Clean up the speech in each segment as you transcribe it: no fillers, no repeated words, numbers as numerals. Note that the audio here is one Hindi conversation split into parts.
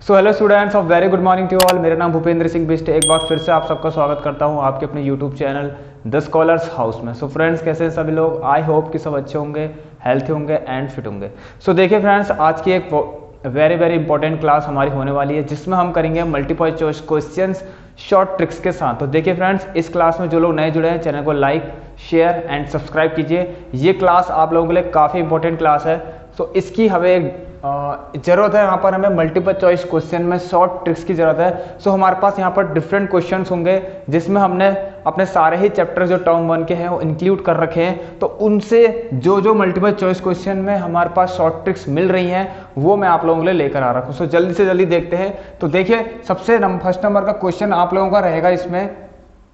So hello students of very good morning to all. मेरा नाम भूपेंद्र सिंह बिष्ट। एक बार फिर से आप सबका स्वागत करता हूं आपके अपने YouTube channel The Scholars House में। सो फ्रेंड्स, कैसे हैं सभी लोग? आई होप कि सब अच्छे होंगे, हेल्थी होंगे एंड फिट होंगे। सो देखिए फ्रेंड्स, आज की एक वेरी इंपॉर्टेंट क्लास हमारी होने वाली है जिसमें हम करेंगे multiple choice questions short tricks के साथ। तो देखिए फ्रेंड्स, इस क्लास में जो लोग नए जुड़े हैं चैनल को लाइक शेयर एंड सब्सक्राइब कीजिए। ये क्लास आप लोगों के लिए काफ़ी इंपॉर्टेंट क्लास है। सो इसकी हमें जरूरत है। यहाँ पर हमें मल्टीपल चॉइस क्वेश्चन में शॉर्ट ट्रिक्स की जरूरत है। सो हमारे पास यहाँ पर डिफरेंट क्वेश्चंस होंगे जिसमें हमने अपने सारे ही चैप्टर जो टर्म 1 के हैं वो इंक्लूड कर रखे हैं। तो उनसे जो मल्टीपल चॉइस क्वेश्चन में हमारे पास शॉर्ट ट्रिक्स मिल रही हैं वो मैं आप लोगों के लिए लेकर आ रहा हूँ। सो जल्दी से जल्दी देखते हैं। तो देखिए, सबसे फर्स्ट नंबर का क्वेश्चन आप लोगों का रहेगा इसमें।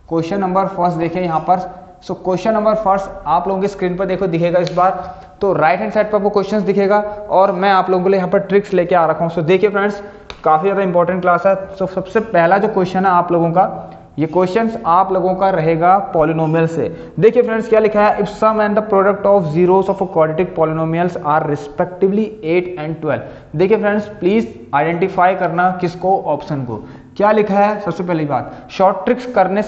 क्वेश्चन नंबर फर्स्ट देखिए यहाँ पर। सो क्वेश्चन नंबर फर्स्ट आप लोगों की स्क्रीन पर देखो दिखेगा इस बार। तो राइट हैंड साइड पर आपको क्वेश्चंस दिखेगा और मैं आप लोगों के लिए यहाँ पर ट्रिक्स लेके आ रखा हूँ। सो देखिए फ्रेंड्स, काफी ज्यादा इंपॉर्टेंट क्लास है। सो सबसे पहला जो क्वेश्चन है आप लोगों का, ये क्वेश्चंस आप लोगों का रहेगा पॉलिनोमियल से। देखिए फ्रेंड्स, क्या लिखा है? If sum and the product of zeros of quadratic polynomials are respectively 8 and 12। देखिए फ्रेंड्स, प्लीज आइडेंटिफाई करना किसको, ऑप्शन को। क्या लिखा है? सबसे पहली बात, शॉर्ट ट्रिक्स करने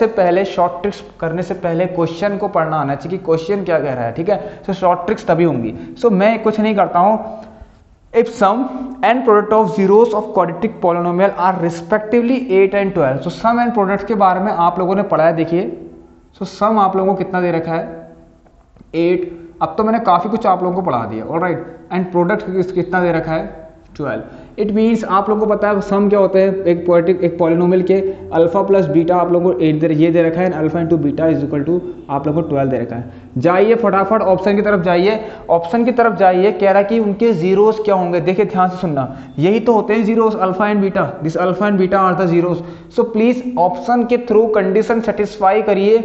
से पहले क्वेश्चन को पढ़ना आना चाहिए कि क्वेश्चन क्या कह रहा है, ठीक है? सो शॉर्ट ट्रिक्स तभी होंगी। सो मैं कुछ नहीं करता हूं। If sum and product of zeros of quadratic polynomial are respectively 8 and 12। So sum and product के बारे में आप लोगों ने पढ़ा है। देखिए, सो सम आप लोगों को कितना दे रखा है? 8। अब तो मैंने काफी कुछ आप लोगों को पढ़ा दिया, ऑलराइट। एंड प्रोडक्ट कितना दे रखा है? 12। इट मीन्स आप लोगों को पता है सम क्या होता है। एक पॉलिनोमियल के अल्फा प्लस बीटा आप लोगों को 8 ये दे रखा है, alpha into beta is equal to आप लोगों को 12 दे रखा है। जाइए फटाफट ऑप्शन की तरफ जाइए। ऑप्शन की तरफ जाइए। कह रहा है कि उनके जीरोस क्या होंगे। देखिए ध्यान से सुनना, यही तो होते हैं zeros, alpha and beta. This alpha and beta are the zeros. So please option के थ्रू कंडीशन सेटिस्फाई करिए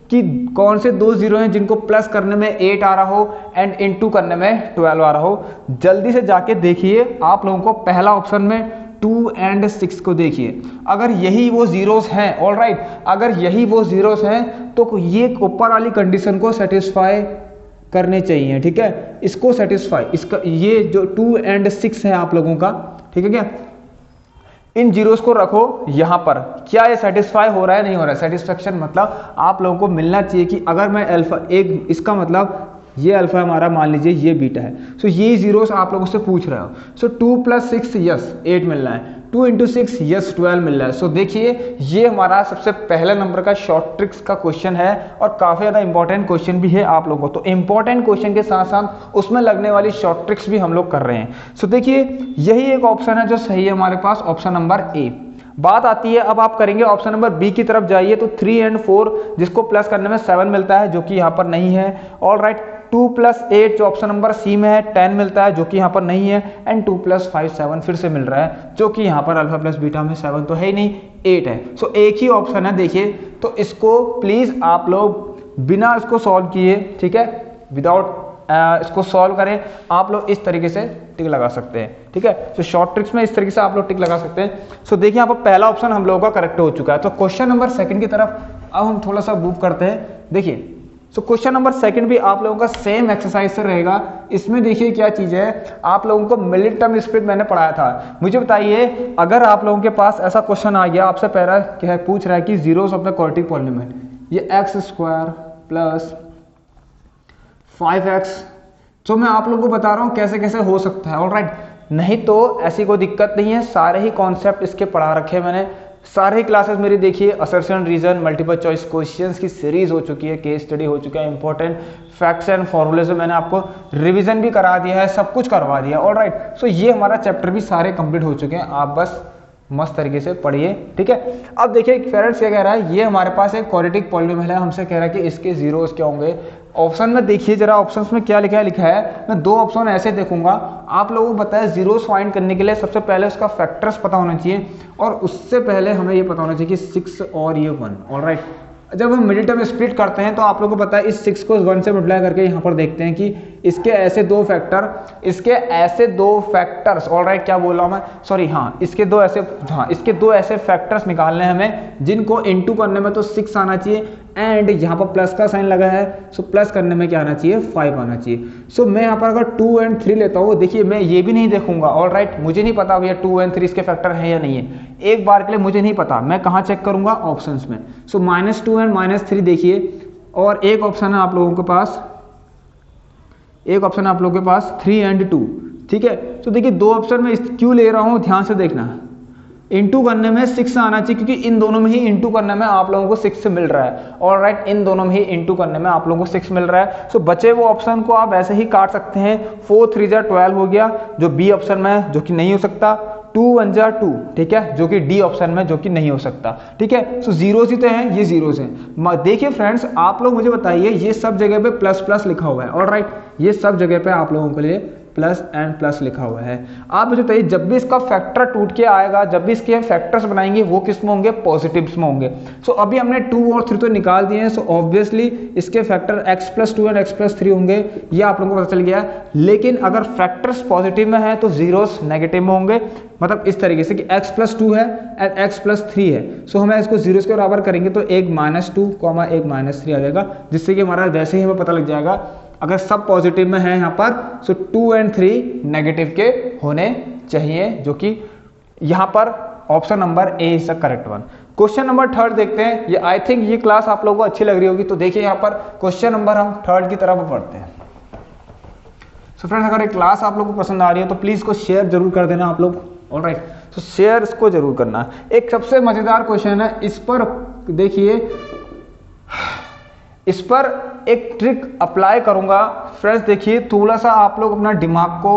कि कौन से दो जीरो हैं जिनको प्लस करने में 8 आ रहा हो एंड इनटू करने में 12 आ रहा हो। जल्दी से जाके देखिए आप लोगों को पहला ऑप्शन में 2 एंड 6 को देखिए। अगर यही वो जीरोस हैं, ऑलराइट, अगर यही वो जीरोस हैं तो ये ऊपर वाली कंडीशन को सेटिस्फाई करने चाहिए, ठीक है? इसको सेटिस्फाई, इसका ये जो 2 एंड 6 है आप लोगों का, ठीक है क्या? इन जीरोस को रखो यहां पर। क्या ये सेटिस्फाई हो रहा है? नहीं हो रहा है। सेटिस्फेक्शन मतलब आप लोगों को मिलना चाहिए कि अगर मैं अल्फा एक, इसका मतलब ये अल्फा हमारा मान लीजिए ये बीटा है। सो ये जीरोस आप लोगों से पूछ रहे हो। सो 2 + 6 यस 8 मिल रहा है, 2 × 6 यस 12 मिल रहा है। सो देखिए, ये हमारा सबसे पहले नंबर का शॉर्ट ट्रिक्स का क्वेश्चन है और काफी ज्यादा इंपॉर्टेंट क्वेश्चन भी है आप लोगों को। तो इंपॉर्टेंट क्वेश्चन के साथ साथ उसमें लगने वाली शॉर्ट ट्रिक्स भी हम लोग कर रहे हैं। सो देखिए, यही एक ऑप्शन है जो सही है हमारे पास, ऑप्शन नंबर ए। बात आती है, अब आप करेंगे ऑप्शन नंबर बी की तरफ जाइए। तो 3 एंड 4 जिसको प्लस करने में 7 मिलता है जो कि यहाँ पर नहीं है, ऑलराइट। 2 + 8 जो ऑप्शन नंबर सी में है 10 मिलता है जो कि यहाँ पर नहीं है। एंड 2 + 5 7 फिर से मिल रहा है जो कि यहाँ पर अल्फा प्लस बीटा में 7 तो है ही नहीं, 8 है। सो एक ही ऑप्शन है। देखिए, तो इसको प्लीज आप लोग बिना इसको सॉल्व किए, ठीक है, विदाउट इसको सॉल्व करें, आप लोग इस तरीके से टिक लगा सकते हैं, ठीक है? तो शॉर्ट ट्रिक्स में इस तरीके से आप लोग टिक लगा सकते हैं। सो देखिए, यहाँ पर पहला ऑप्शन हम लोगों का करेक्ट हो चुका है। तो क्वेश्चन नंबर सेकंड की तरफ अब हम थोड़ा सा मूव करते हैं। देखिए, सो क्वेश्चन नंबर सेकंड भी आप लोगों का सेम एक्सरसाइज से रहेगा। इसमें देखिए क्या चीज है, आप लोगों को मिडिल टर्म स्प्लिट मैंने पढ़ाया था। मुझे बताइए, अगर आप लोगों के पास ऐसा क्वेश्चन आ गया, आपसे पहला क्या पूछ रहा है कि zeros of the quadratic polynomial, ये x² + 5x। तो मैं आप लोगों को बता रहा हूं कैसे कैसे हो सकता है, ऑलराइट। नहीं तो ऐसी कोई दिक्कत नहीं है, सारे ही कॉन्सेप्ट इसके पढ़ा रखे हैं मैंने। सारे ही क्लासेस मेरी देखिए, assertion reason multiple choice questions की सीरीज हो चुकी है, केस स्टडी हो चुका है, इंपॉर्टेंट फैक्ट्स एंड फॉर्मूले से मैंने आपको रिवीजन भी करा दिया है, सब कुछ करवा दिया, ऑलराइट। सो ये हमारा चैप्टर भी सारे कंप्लीट हो चुके हैं, आप बस मस्त तरीके से पढ़िए, ठीक है? अब देखिए फ्रेंड्स क्या कह रहा है, ये हमारे पास एक क्वाड्रेटिक पॉलिनोमियल है, हमसे कह रहा है कि इसके जीरोस क्या होंगे। ऑप्शन में देखिए जरा, ऑप्शंस में क्या लिखा है मैं दो ऑप्शन ऐसे देखूंगा। आप लोगों को बताया जीरोस फाइंड करने के लिए सबसे पहले उसका फैक्टर्स पता होना चाहिए और उससे पहले हमें ये पता होना चाहिए कि 6 और ये 1, ऑलराइट। जब हम मिडिल टर्म स्प्लिट करते हैं तो आप लोगों को पता है इस 6 को 1 से मल्टीप्लाई करके यहाँ पर देखते हैं कि इसके ऐसे दो फैक्टर्स, ऑलराइट, क्या बोल रहा हूँ मैं, सॉरी, हाँ, इसके दो ऐसे फैक्टर्स निकालने हैं हमें जिनको इनटू करने में तो 6 आना चाहिए एंड यहाँ पर प्लस का साइन लगा है, सो प्लस करने में क्या आना चाहिए, 5 आना चाहिए। सो मैं यहाँ पर अगर 2 एंड 3 लेता हूँ, देखिए मैं ये भी नहीं देखूंगा, ऑलराइट, मुझे नहीं पता भैया 2 एंड 3 इसके फैक्टर है या नहीं है, एक बार के लिए मुझे नहीं पता, मैं कहाँ चेक करूंगा, ऑप्शंस में। सो -2 एंड -3 देखिए, और एक ऑप्शन है आप लोगों के पास, एक ऑप्शन है आप लोगों के पास 3 एंड 2, ठीक है। तो देखिए दो ऑप्शन में क्यों ले रहा हूं, ध्यान से देखना, इंटू करने में 6 आना चाहिए, क्योंकि इन दोनों में ही इंटू करने में आप लोगों को 6 मिल रहा है, ऑलराइट, इन दोनों में ही इंटू करने में आप लोगों को 6 मिल रहा है। सो बचे वो ऑप्शन को आप ऐसे ही काट सकते हैं, 4 3 जा 12 हो गया, जो बी ऑप्शन में है, जो कि नहीं हो सकता, 2 1 जा 2, ठीक है, जो कि डी ऑप्शन में, जो कि नहीं हो सकता, ठीक है। सो जीरोस ही तो हैं, ये जीरोस हैं। देखिए फ्रेंड्स, आप लोग मुझे बताइए, ये सब जगह पे प्लस प्लस लिखा हुआ है, ऑलराइट, ये सब जगह पे आप लोगों के लिए प्लस एंड प्लस लिखा हुआ है। आप मुझे बताइए, जब भी इसका फैक्टर टूट के आएगा, जब भी इसके फैक्टर्स बनाएंगे, वो किस में होंगे, पॉजिटिव्स में होंगे। सो अभी हमने 2 और 3 तो निकाल दिए हैं, सो ऑब्वियसली इसके फैक्टर x+2 एंड x+3 होंगे, ये आप लोगों को पता चल गया। लेकिन अगर फैक्टर्स पॉजिटिव में है तो जीरोस नेगेटिव में होंगे, मतलब इस तरीके से कि x+2 है एंड x+3 है, सो हमें इसको जीरोस के बराबर करेंगे तो एक -2, एक -3 आ जाएगा, जिससे कि हमारा वैसे ही हमें पता लग जाएगा अगर सब पॉजिटिव में है यहाँ पर, सो 2 एंड 3 नेगेटिव के होने चाहिए, जो कि यहाँ पर option number A is the correct one. Question number 3 देखते हैं। ये आई थिंक ये क्लास आप लोगों को अच्छी लग रही होगी, तो देखिए यहाँ पर क्वेश्चन नंबर हम 3 की तरफ पढ़ते हैं। सो फ्रेंड्स, अगर ये क्लास आप लोगों को पसंद आ रही है तो प्लीज इसको शेयर जरूर कर देना आप लोग, ऑलराइट, तो शेयर इसको जरूर करना। एक सबसे मजेदार क्वेश्चन है, इस पर देखिए, इस पर एक ट्रिक अप्लाई करूंगा फ्रेंड्स। देखिए थोड़ा सा आप लोग अपना दिमाग को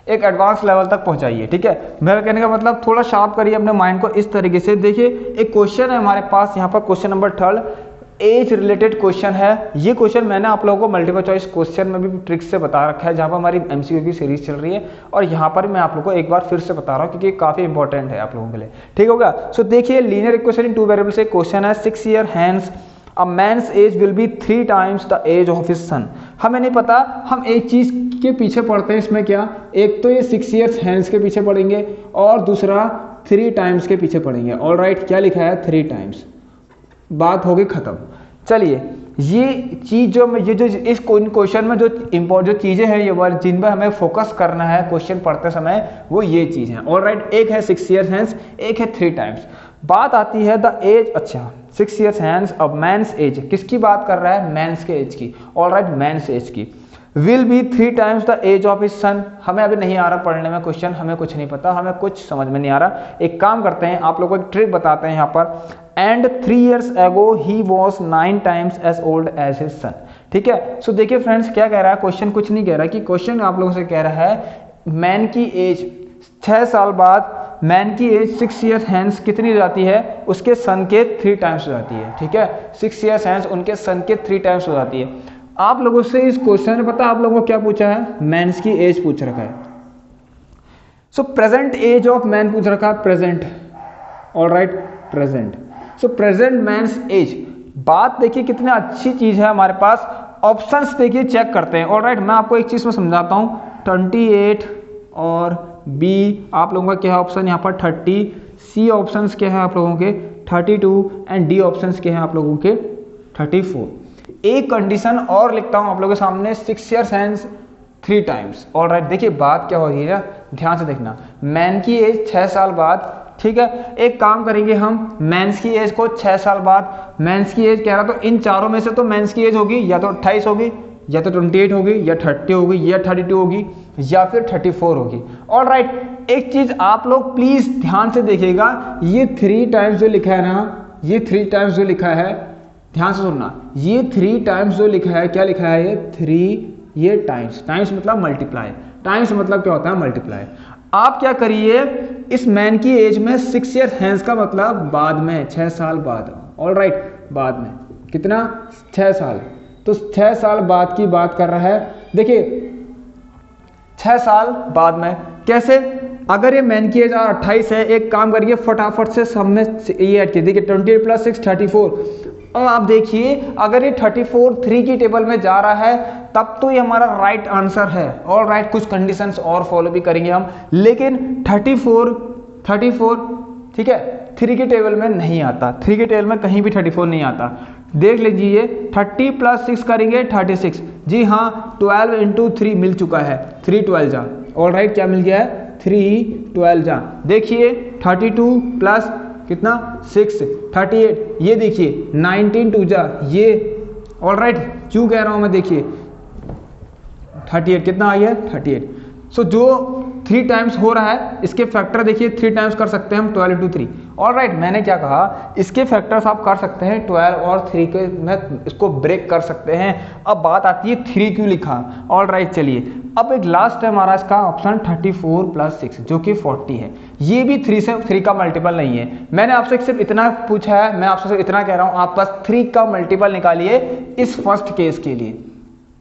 एक एडवांस लेवल तक पहुंचाइए, ठीक है। मेरा कहने का मतलब थोड़ा शार्प करिए अपने माइंड को इस तरीके से। देखिए एक क्वेश्चन है हमारे पास यहाँ पर, question number 3, age related question है। ये क्वेश्चन मैंने आप लोगों को मल्टीपल चॉइस क्वेश्चन में भी ट्रिक से बता रखा है, जहाँ पर हमारी MCQ की सीरीज चल रही है, और यहाँ पर मैं आप लोगों को एक बार फिर से बता रहा हूँ, क्योंकि काफी इंपॉर्टेंट है आप लोगों के लिए, ठीक होगा। सो देखिए, लीनियर इक्वेशन इन 2 वेरिएबल से क्वेश्चन है, 6 year hence A man's age will be 3 times the age of his son। हमें नहीं पता, हम एक चीज के पीछे पढ़ते हैं, इसमें क्या, एक तो ये 6 years hence के पीछे पढ़ेंगे, और दूसरा 3 times के पीछे पढ़ेंगे, ऑलराइट। क्या लिखा है, 3 times, बात होगी खत्म। चलिए, ये चीज जो इस क्वेश्चन में जो चीजें हैं, ये वाली जिन पर हमें फोकस करना है क्वेश्चन पढ़ते समय, वो ये चीज है, ऑलराइट। एक है 6 years hence, एक है 3 times। बात आती है द एज, अच्छा 6 years hence of man's age, किसकी बात कर रहा है, मैंस के एज की, ऑलराइट, मैंस एज की। Will be 3 times the age of his son. हमें अभी नहीं आ रहा पढ़ने में क्वेश्चन, हमें कुछ नहीं पता, हमें कुछ समझ में नहीं आ रहा। एक काम करते हैं, आप लोगों को एक ट्रिक बताते हैं यहाँ पर। And 3 years ago he was 9 times as old as his son, ठीक है। सो देखिए फ्रेंड्स, क्या कह रहा है क्वेश्चन, कुछ नहीं कह रहा, कि क्वेश्चन आप लोगों से कह रहा है मैन की एज 6 साल बाद, मैन की एज 6 years hence कितनी हो जाती है, उसके सन के 3 times हो जाती है, ठीक है। 6 years hence उनके सन के 3 times हो जाती है। आप लोगों से इस क्वेश्चन में पता आप लोगों को क्या पूछा है, मैंस की एज पूछ रखा है। So present age of man पूछ रखा है, present, all right, present. So present man's age, बात देखिए कितनी अच्छी चीज है हमारे पास। ऑप्शंस देखिए चेक करते हैं, ऑलराइट। मैं आपको एक चीज में समझाता हूं, 28 और बी आप लोगों का क्या है ऑप्शन यहाँ पर 30, सी ऑप्शंस क्या है आप लोगों के 32, एंड डी ऑप्शंस क्या है आप लोगों के 34। एक कंडीशन और लिखता हूं आप लोगों के सामने, 6 years hence 3 times, ऑलराइट। देखिए बात क्या हो रही है ना, ध्यान से देखना, मैन की एज 6 साल बाद, ठीक है। एक काम करेंगे हम, मेंस की एज को 6 साल बाद, मेंस की एज कह रहा, तो इन चारों में से तो मेंस की एज होगी या तो 28 होगी, या तो 28 होगी, या 30 होगी, या 32 होगी, या फिर 34 होगी, ऑलराइट। एक चीज आप लोग प्लीज ध्यान से देखिएगा, ये 3 times जो लिखा है ना, ये 3 times जो लिखा है, ध्यान से सुनना, ये 3 times जो लिखा है, क्या लिखा है, ये 3, ये टाइम्स, टाइम्स मतलब मल्टीप्लाई, टाइम्स मतलब क्या होता है, मल्टीप्लाई। आप क्या करिए, इस मैन की एज में 6 years hence का मतलब बाद में, 6 साल बाद, ऑलराइट, बाद में कितना, 6 साल, तो 6 साल बाद की बात कर रहा है। देखिए 6 साल बाद में कैसे, अगर ये मैन की एज 28 है, एक काम करिए फटाफट से सब में ये ऐड कीजिए, देखिए 28 + 6 34, और आप देखिए अगर ये 34 3 की टेबल में जा रहा है, तब तो ये हमारा राइट आंसर है, ऑलराइट। कुछ कंडीशंस और फॉलो भी करेंगे हम, लेकिन 34 ठीक है, 3 की टेबल में नहीं आता, 3 की टेबल में कहीं भी 34 नहीं आता। देख लीजिए 30 + 6 करेंगे 36, जी हाँ 12 × 3 मिल चुका है, 3 12 जा, ऑल राइट, क्या मिल गया है 3 12 जा। देखिए 32 प्लस कितना 6 38, ये देखिए 19 2 जा, ये ऑल राइट, क्यों कह रहा हूं मैं, देखिए 38 कितना आ गया 38। सो जो 3 टाइम्स हो रहा है इसके फैक्टर देखिए 3 टाइम्स कर सकते हैं हम 12 × 3, ऑल राइट। मैंने क्या कहा, इसके फैक्टर्स आप कर सकते हैं 12 और 3 के, में इसको ब्रेक कर सकते हैं। अब बात आती है 3 क्यों लिखा, ऑल राइट। चलिए अब एक लास्ट है हमारा इसका ऑप्शन 34 + 6 जो कि 40 है, ये भी 3 का मल्टीपल नहीं है। मैंने आपसे सिर्फ इतना पूछा है, मैं आपसे सिर्फ इतना कह रहा हूं, आप बस 3 का मल्टीपल निकालिए इस फर्स्ट केस के लिए,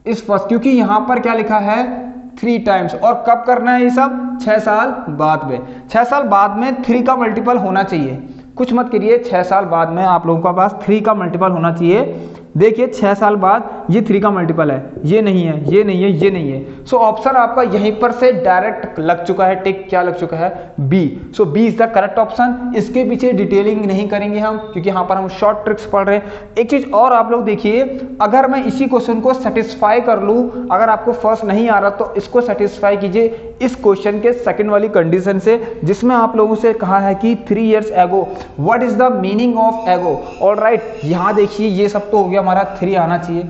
इस फर्स्ट, क्योंकि यहां पर क्या लिखा है 3 टाइम्स, और कब करना है ये सब 6 साल बाद में, 6 साल बाद में 3 का मल्टीपल होना चाहिए। कुछ मत करिए, 6 साल बाद में आप लोगों के पास 3 का मल्टीपल होना चाहिए। देखिए 6 साल बाद ये 3 का मल्टीपल है, ये नहीं है, ये नहीं है, ये नहीं है। सो ऑप्शन आपका यहीं पर से डायरेक्ट लग चुका है, टिक क्या लग चुका है B. So B is the correct option. इसके पीछे डिटेलिंग नहीं करेंगे हम, क्योंकि यहाँ पर हम शॉर्ट ट्रिक्स पढ़ रहे हैं। एक चीज और आप लोग देखिए, अगर मैं इसी क्वेश्चन को सेटिस्फाई कर लूं, अगर आपको फर्स्ट नहीं आ रहा तो इसको सेटिस्फाई कीजिए इस क्वेश्चन के सेकंड वाली कंडीशन से, जिसमें आप लोगों से कहा है कि 3 years ago what is the meaning of एगो, ऑल राइट। यहां देखिए ये सब तो हो गया, हमारा 3 आना चाहिए।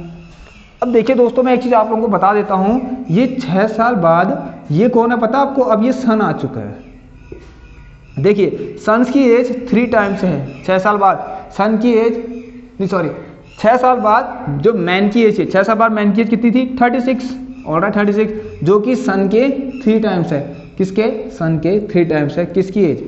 अब देखिए दोस्तों, मैं एक चीज आप लोगों को बता देता हूं, ये 6 साल बाद ये कौन है पता आपको, अब ये सन आ चुका है। देखिए सन की एज 3 टाइम्स है 6 साल बाद, सन की एज नहीं सॉरी 6 साल बाद जो मैन की एज है, 6 साल बाद मैन की एज कितनी थी 36, ऑल राइट 36, जो कि सन के 3 टाइम्स है। किसके, सन के 3 टाइम्स है, किसकी एज,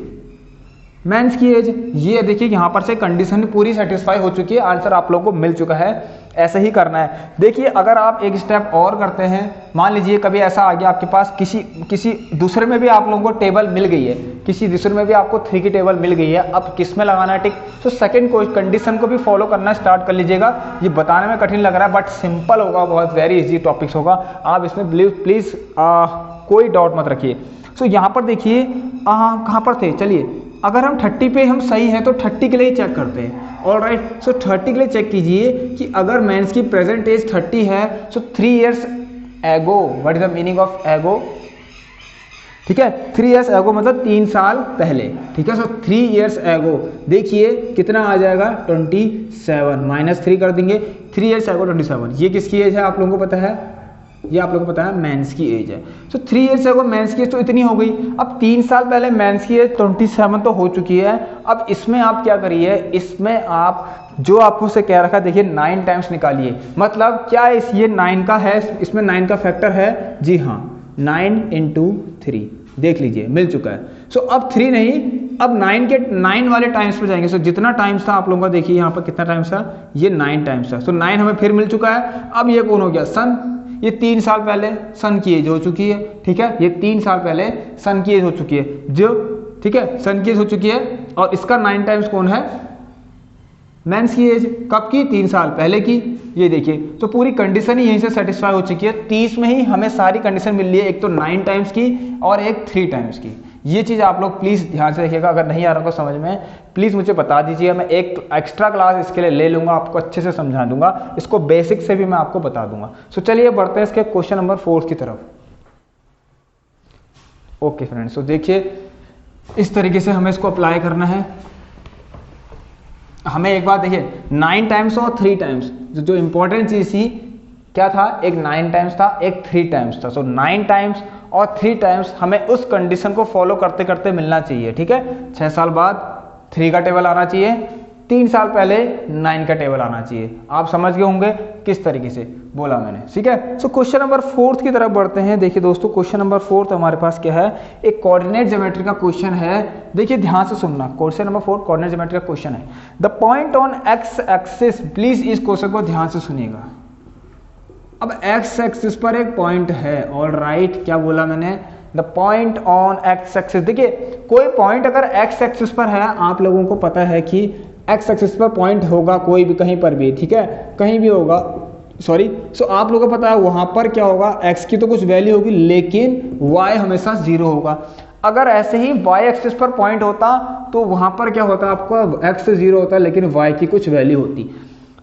मैंस की एज। ये देखिए यहाँ पर से कंडीशन पूरी सेटिस्फाई हो चुकी है, आंसर आप लोगों को मिल चुका है। ऐसे ही करना है। देखिए अगर आप एक स्टेप और करते हैं, मान लीजिए कभी ऐसा आ गया आपके पास किसी दूसरे में भी आप लोगों को टेबल मिल गई है, किसी दूसरे में भी आपको 3 की टेबल मिल गई है, अब किस में लगाना है टिक, तो सेकंड कंडीशन को भी फॉलो करना स्टार्ट कर लीजिएगा। ये बताने में कठिन लग रहा है बट सिंपल होगा, बहुत वेरी इजी टॉपिक्स होगा, आप इसमें प्लीज कोई डाउट मत रखिए। सो यहाँ पर देखिए कहाँ पर थे, चलिए अगर हम 30 पे हम सही है तो 30 के लिए चेक करते हैं, ऑल राइट। सो 30 के लिए चेक कीजिए कि अगर मेंस की प्रेजेंट एज 30 है, सो 3 years ago what is the meaning of एगो, ठीक है 3 years ago मतलब 3 साल पहले, ठीक है। सो 3 years ago देखिए कितना आ जाएगा 27, -3 कर देंगे, 3 years ago 27, ये किसकी एज है आप लोगों को पता है, ये आप लोगों को पता है मेंस की एज है। तो 3 years ago मेंस की एज तो इतनी हो गई। अब 3 साल पहले मेंस की एज 27 तो हो चुकी है। अब इसमें आप क्या करिए, इसमें आप जो आपको से कह रखा, देखिए 9 टाइम्स निकालिए। मतलब क्या इस ये 9 का है, इसमें 9 का फैक्टर है, जी हाँ 9 × 3 देख लीजिए मिल चुका है। सो अब 3 नहीं, अब 9 के 9 वाले टाइम्स पे जाएंगे। सो जितना टाइम्स था आप लोगों का, देखिए यहाँ पर कितना टाइम्स था, ये 9 टाइम्स था। सो 9 हमें फिर मिल चुका है। अब ये कौन हो गया सन, ये 3 साल पहले सन की एज हो चुकी है, ठीक है, ये 3 साल पहले सन की एज हो चुकी है, जो ठीक है सन की एज हो चुकी है। और इसका 9 टाइम्स कौन है, मेंस की एज, कब की 3 साल पहले की, ये देखिए। तो पूरी कंडीशन ही यहीं से सेटिस्फाई हो चुकी है। 30 में ही हमें सारी कंडीशन मिल रही है, एक तो 9 टाइम्स की और एक 3 टाइम्स की। ये चीज आप लोग प्लीज ध्यान से देखिएगा, अगर नहीं आ रहा तो समझ में प्लीज मुझे बता दीजिए, मैं एक एक्स्ट्रा क्लास इसके लिए ले लूंगा, आपको अच्छे से समझा दूंगा, इसको बेसिक से भी मैं आपको बता दूंगा। सो चलिए बढ़ते हैं इसके क्वेश्चन नंबर 4 की तरफ। ओके फ्रेंड्स, तो देखिए इस तरीके से हमें इसको अप्लाई करना है। हमें एक बात देखिए 9 टाइम्स और 3 टाइम्स, जो इंपॉर्टेंट चीज थी क्या था, एक 9 टाइम्स था, एक 3 टाइम्स था। सो 9 टाइम्स और 3 टाइम्स हमें उस कंडीशन को फॉलो करते करते मिलना चाहिए, ठीक है। 6 साल बाद 3 का टेबल आना चाहिए, 3 साल पहले 9 का टेबल आना चाहिए। आप समझ गए होंगे किस तरीके से बोला मैंने, ठीक है। सो क्वेश्चन नंबर 4 की तरफ बढ़ते हैं। देखिए दोस्तों क्वेश्चन नंबर 4 हमारे पास क्या है, एक कोऑर्डिनेट ज्योमेट्री का क्वेश्चन है। देखिए ध्यान से सुनना, क्वेश्चन नंबर 4 कोऑर्डिनेट ज्योमेट्री का क्वेश्चन है। The point on x axis, please इस क्वेश्चन को ध्यान से सुनिएगा। अब एक्स एक्सिस पर एक पॉइंट है, ऑल राइट, क्या बोला मैंने, the point on x axis. देखिए कोई पॉइंट अगर एक्स एक्सिस पर है, आप लोगों को पता है कि एक्स एक्सिस पर पॉइंट होगा कोई भी, कहीं पर भी, ठीक है, कहीं भी होगा, सॉरी। सो आप लोगों को पता है वहां पर क्या होगा, एक्स की तो कुछ वैल्यू होगी लेकिन वाई हमेशा 0 होगा। अगर ऐसे ही y एक्सिस पर पॉइंट होता तो वहां पर क्या होता, आपका x 0 होता लेकिन y की कुछ वैल्यू होती।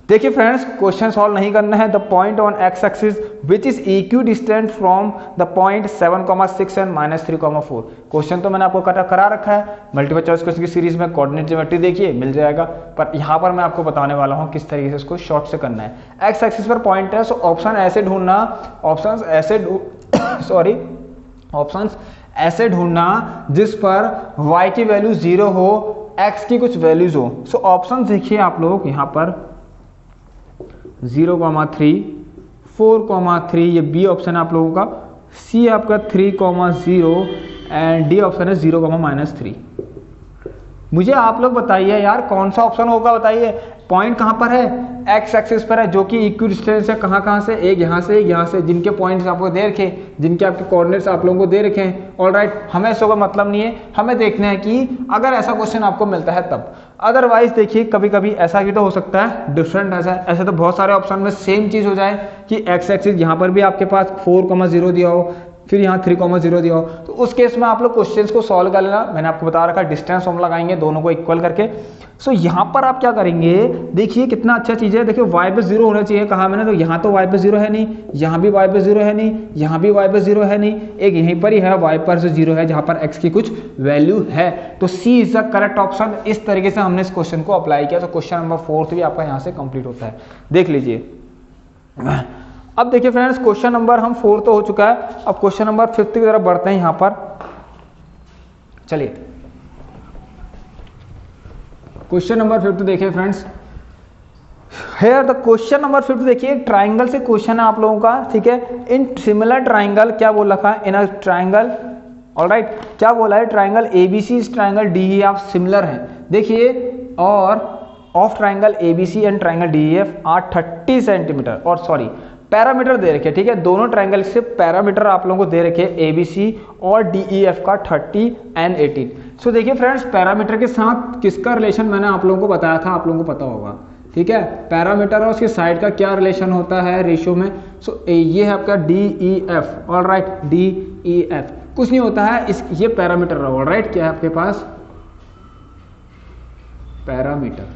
देखिए फ्रेंड्स, क्वेश्चन सॉल्व नहीं करना है। The point on x axis which is equi distant from the point 7,6 and -3,4। Question तो मैंने आपको करा रखा है, मल्टीपल चॉइस क्वेश्चन की सीरीज में कोऑर्डिनेट ज्योमेट्री देखिए मिल जाएगा, पर यहाँ पर मैं आपको बताने वाला हूँ किस तरीके से इसको शॉर्ट से करना है। x एक्सिस पर पॉइंट है, सो ऑप्शन ऐसे ढूंढना जिस पर y की वैल्यू 0 हो, x की कुछ वैल्यूज हो। सो ऑप्शन देखिए आप लोग यहाँ पर 0,3, 4,3, ये बी ऑप्शन है आप लोगों का, सी आपका 3,0 एंड डी ऑप्शन है 0,-3। मुझे आप लोग बताइए यार कौन सा ऑप्शन होगा, बताइए। पॉइंट कहां पर है, एक्स एक्सिस पर है, जो कि इक्वी डिस्टेंस है कहां से, एक यहां से एक यहां से, जिनके पॉइंट्स आपको दे रखे, जिनके आपके कोऑर्डिनेट्स आप लोगों को दे रखे हैं। ऑलराइट, हमें इसका कोई मतलब नहीं है, हमें देखना है कि अगर ऐसा क्वेश्चन आपको मिलता है तब। अदरवाइज देखिए कभी कभी ऐसा भी तो हो सकता है डिफरेंट, ऐसे तो बहुत सारे ऑप्शन में सेम चीज हो जाए कि एक्स एक्सिस यहाँ पर भी आपके पास 4,0 दिया हो, फिर यहाँ 3,0 दिया हो, तो उस केस में आप लोग क्वेश्चंस को सॉल्व कर लेना। मैंने आपको बता रखा डिस्टेंस हम लगाएंगे दोनों को इक्वल करके। सो यहाँ पर आप क्या करेंगे, देखिए कितना अच्छा चीज है। देखिए y पे 0 होना चाहिए, कहा मैंने, तो यहाँ तो y पे 0 है नहीं, यहाँ भी y पे 0 है नहीं, यहाँ भी y पे 0 है नहीं, एक यहीं पर ही है y पर से 0 है जहाँ पर x की कुछ वैल्यू है। तो C is the correct option. इस तरीके से हमने इस क्वेश्चन को अप्लाई किया, तो क्वेश्चन नंबर 4 भी आपका यहाँ से कंप्लीट होता है। देख लीजिए। अब देखिए फ्रेंड्स, क्वेश्चन नंबर हम 4 तो हो चुका है, अब क्वेश्चन नंबर 5 की तरफ बढ़ते हैं। यहाँ पर चलिए क्वेश्चन नंबर 5 देखिए friends. Here the question number 5 देखिए, ट्राइंगल से क्वेश्चन है आप लोगों का, ठीक है। इन सिमिलर ट्राइंगल, क्या बोल रखा है, इन अ ट्राइंगल, ऑलराइट, क्या बोला है, ट्राइंगल एबीसी इस ट्राइंगल डीईएफ सिमिलर है। देखिए, और of triangle ABC and triangle DEF are 30 centimetre, और सॉरी पैरामीटर दे रखे, ठीक है। दोनों ट्राइंगल से पैरामीटर आप लोगों को दे रखे एबीसी और डीईएफ का 30 एंड 18। सो देखिए फ्रेंड्स, पैरामीटर के साथ किसका रिलेशन मैंने आप लोगों को बताया था, आप लोगों को पता होगा, ठीक है। पैरामीटर और उसके साइड का क्या रिलेशन होता है रेशियो में। सो ये है आपका डीईएफ, ऑलराइट, डीईएफ कुछ नहीं होता है, ये पैरामीटर रहा, ऑलराइट, क्या है आपके पास, पैरामीटर,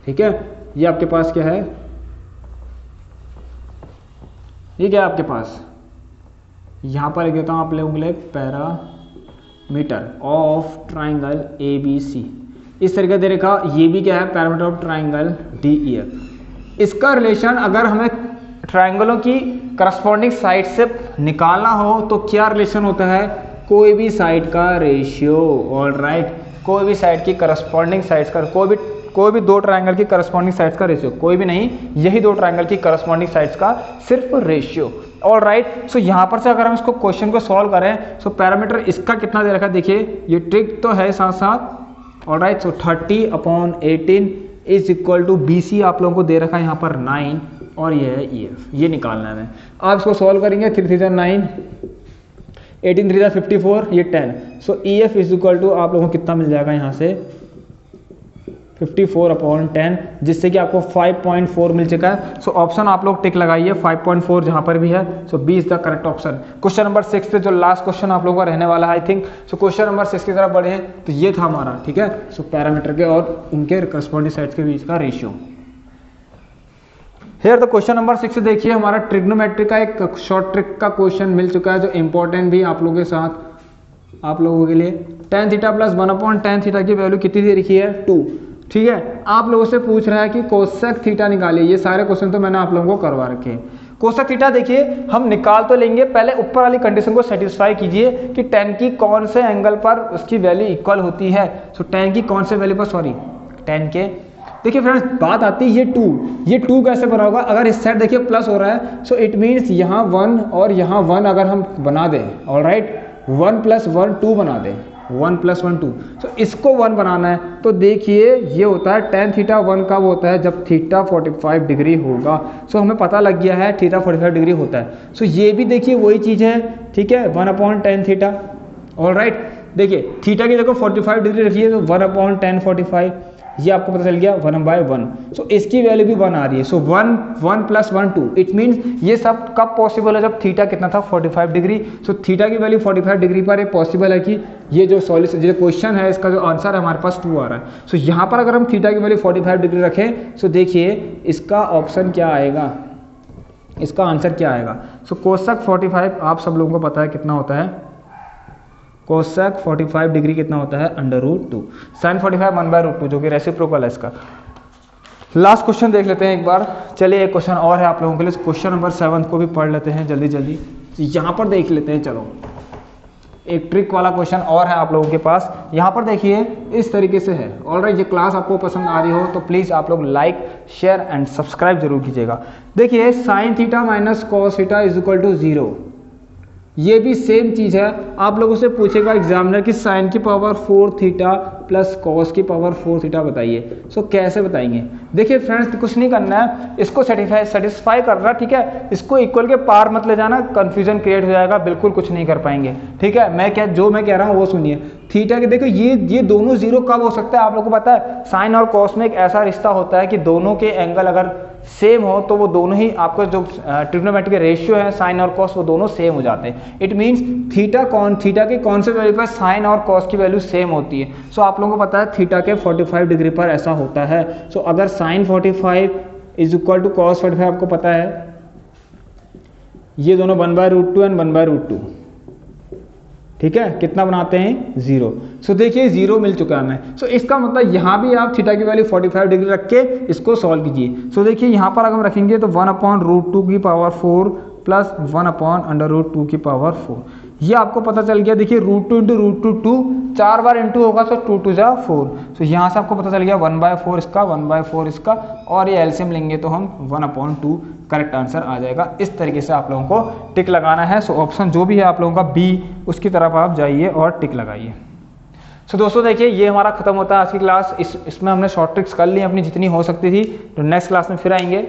ठीक है। ये आपके पास क्या है, ये क्या है आपके पास, यहां पर लिख देता हूं आप लोगों के लिए, पैरामीटर ऑफ ट्राइंगल एबीसी, इस तरीके से रखा। ये भी क्या है, पैरामीटर ऑफ ट्राइंगल डीईएफ। इसका रिलेशन अगर हमें ट्राइंगलों की करस्पॉन्डिंग साइड से निकालना हो तो क्या रिलेशन होता है, कोई भी साइड का रेशियो, ऑलराइट, कोई भी साइड की करस्पॉन्डिंग साइड्स का, कोई भी दो ट्रायंगल की करस्पॉन्डिंग साइड्स का रेशियो, कोई भी नहीं, यही दो ट्रायंगल की करस्पॉन्डिंग साइड्स का सिर्फ रेशियो, ऑलराइट। सो यहाँ पर से अगर हम इसको क्वेश्चन को सॉल्व करें, सो पैरामीटर इसका कितना दे रखा है, देखिए ये ट्रिक तो है साथ साथ, alright. So 30/18 is equal to BC आप लोगों को दे रखा है यहाँ पर 9, और ये है EF, ये निकालना है हमें। आप इसको सॉल्व करेंगे, 3 3 9, 18 3 54, ये 10। सो EF इज इक्वल टू आप लोगों को कितना मिल जाएगा यहाँ से, 54/10, जिससे कि आपको 5.4 मिल चुका है। सो ऑप्शन आप लोग टिक लगाइए, 5.4 जहां पर भी है। So B is the correct option. Question number 6 पे जो लास्ट क्वेश्चन आप लोगों का रहने वाला है I think. So question number 6 की तरफ बढ़े हैं, तो ये था हमारा, ठीक है। सो पैरामीटर के और उनके करस्पॉन्डिंग साइड्स के बीच का ratio. Here the question number 6 देखिए, हमारा ट्रिग्नोमेट्री का एक शॉर्ट ट्रिक का क्वेश्चन मिल चुका है, जो इंपॉर्टेंट भी आप लोगों के साथ, आप लोगों के लिए। tan theta plus 1/tan theta की वैल्यू कितनी दे रखी है, 2, ठीक है। आप लोगों से पूछ रहा है कि कोसेक थीटा निकालिए। ये सारे क्वेश्चन तो मैंने आप लोगों को करवा रखे हैं। कोसेक थीटा देखिए हम निकाल तो लेंगे, पहले ऊपर वाली कंडीशन को सेटिस्फाई कीजिए कि tan की कौन से एंगल पर उसकी वैल्यू इक्वल होती है। सो tan की कौन से वैल्यू पर, सॉरी tan के, देखिए फ्रेंड्स बात आती है ये 2 कैसे बना होगा। अगर इस साइड देखिए प्लस हो रहा है, सो इट मीन्स यहाँ 1 और यहाँ 1 अगर हम बना दें, ऑलराइट, 1 + 1 2 बना दें, 1 + 1 2। सो इसको 1 बनाना है, तो देखिए ये होता है tan थीटा 1 कब होता है, जब थीटा 45 डिग्री होगा। सो हमें पता लग गया है थीटा 45 डिग्री होता है। सो ये भी देखिए वही चीज़ है, ठीक है, 1/tan थीटा, ऑलराइट। देखिए थीटा की देखो 45 डिग्री रखिए, तो 1/tan 45, ये आपको पता चल गया 1/1। सो इसकी वैल्यू भी 1 आ रही है। सो 1 + 1 2, इट मीन्स ये सब कब पॉसिबल है, जब थीटा कितना था 45 डिग्री। सो थीटा की वैल्यू 45 डिग्री पर ये पॉसिबल है कि ये जो सॉल्यूशन, जो क्वेश्चन है इसका जो आंसर है हमारे पास 2 आ रहा है। सो यहाँ पर अगर हम थीटा की वैल्यू 45 डिग्री रखें, सो देखिए इसका ऑप्शन क्या आएगा, इसका आंसर क्या आएगा। सो कोसेक 45 आप सब लोगों को पता है कितना होता है, कोसेक 45 डिग्री कितना होता है, √2। साइन 45 1/√2, जो कि रेसिप्रोकल है इसका। लास्ट क्वेश्चन देख लेते हैं एक बार। चलिए एक क्वेश्चन और है आप लोगों के लिए, क्वेश्चन नंबर 7 को भी पढ़ लेते हैं जल्दी जल्दी। यहाँ पर देख लेते हैं, चलो एक ट्रिक वाला क्वेश्चन और है आप लोगों के पास। यहाँ पर देखिए इस तरीके से है। ऑलराइट, ये क्लास आपको पसंद आ रही हो तो प्लीज़ आप लोग लाइक शेयर एंड सब्सक्राइब जरूर कीजिएगा। देखिए sine theta minus cos theta is equal to 0, ये भी सेम चीज है। आप लोगों से पूछेगा एग्जामिनर कि साइन की पावर 4 थीटा प्लस कॉस की पावर 4 थीटा बताइए। सो कैसे बताएंगे। देखिए फ्रेंड्स कुछ नहीं करना है, इसको सेटिस्फाई करना, ठीक है। इसको इक्वल के पार मत ले जाना, कंफ्यूजन क्रिएट हो जाएगा, बिल्कुल कुछ नहीं कर पाएंगे, ठीक है। मैं कह रहा हूँ वो सुनिए। थीटा के देखो ये दोनों 0 कब हो सकता है आपको पता है। साइन और कॉस में एक ऐसा रिश्ता होता है कि दोनों के एंगल अगर सेम हो तो वो दोनों ही आपको जो ट्रिग्नोमेट्रिक रेशियो है साइन और कॉस, वो दोनों सेम हो जाते हैं। इट मींस थीटा के कौन से वैल्यू पर साइन और कॉस की वैल्यू सेम होती है। सो आप लोगों को पता है थीटा के 45 डिग्री पर ऐसा होता है। सो अगर sine 45 is equal to cos 45 आपको पता है, ये दोनों 1/√2 एंड 1/√2, ठीक है, कितना बनाते हैं 0। सो देखिए 0 मिल चुका है हमें। सो इसका मतलब यहाँ भी आप थीटा की वैल्यू 45 डिग्री रख के इसको सॉल्व कीजिए। सो देखिए यहाँ पर अगर हम रखेंगे तो 1/√2 की पावर 4 प्लस 1/√2 की पावर 4, ये आपको पता चल गया। देखिए √2 × √2 4 बार इंटू होगा तो 2 2 जा 4। सो यहाँ से आपको पता चल गया 1/4 इसका, 1/4 इसका, और ये एलसीएम लेंगे तो हम 1/2 करेक्ट आंसर आ जाएगा। इस तरीके से आप लोगों को टिक लगाना है। सो ऑप्शन जो भी है आप लोगों का बी, उसकी तरफ आप जाइए और टिक लगाइए। सो दोस्तों देखिए ये हमारा खत्म होता है आज की क्लास। इसमें हमने शॉर्ट ट्रिक्स कर ली अपनी जितनी हो सकती थी, तो नेक्स्ट क्लास में फिर आएंगे।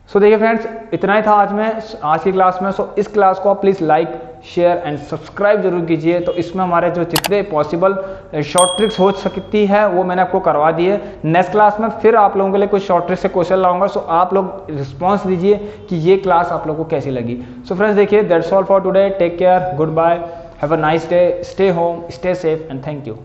सो देखिए फ्रेंड्स इतना ही था आज की क्लास में। सो इस क्लास को आप please like share and subscribe जरूर कीजिए। तो इसमें हमारे जो जितने पॉसिबल शॉर्ट ट्रिक्स हो सकती है वो मैंने आपको करवा दी है। नेक्स्ट क्लास में फिर आप लोगों के लिए कुछ शॉर्ट ट्रिक्स से क्वेश्चन लाऊंगा। सो आप लोग रिस्पॉन्स दीजिए कि ये क्लास आप लोगों को कैसी लगी। सो फ्रेंड्स देखिए that's all for today, take care, good bye, have a nice day, stay home, stay safe and thank you.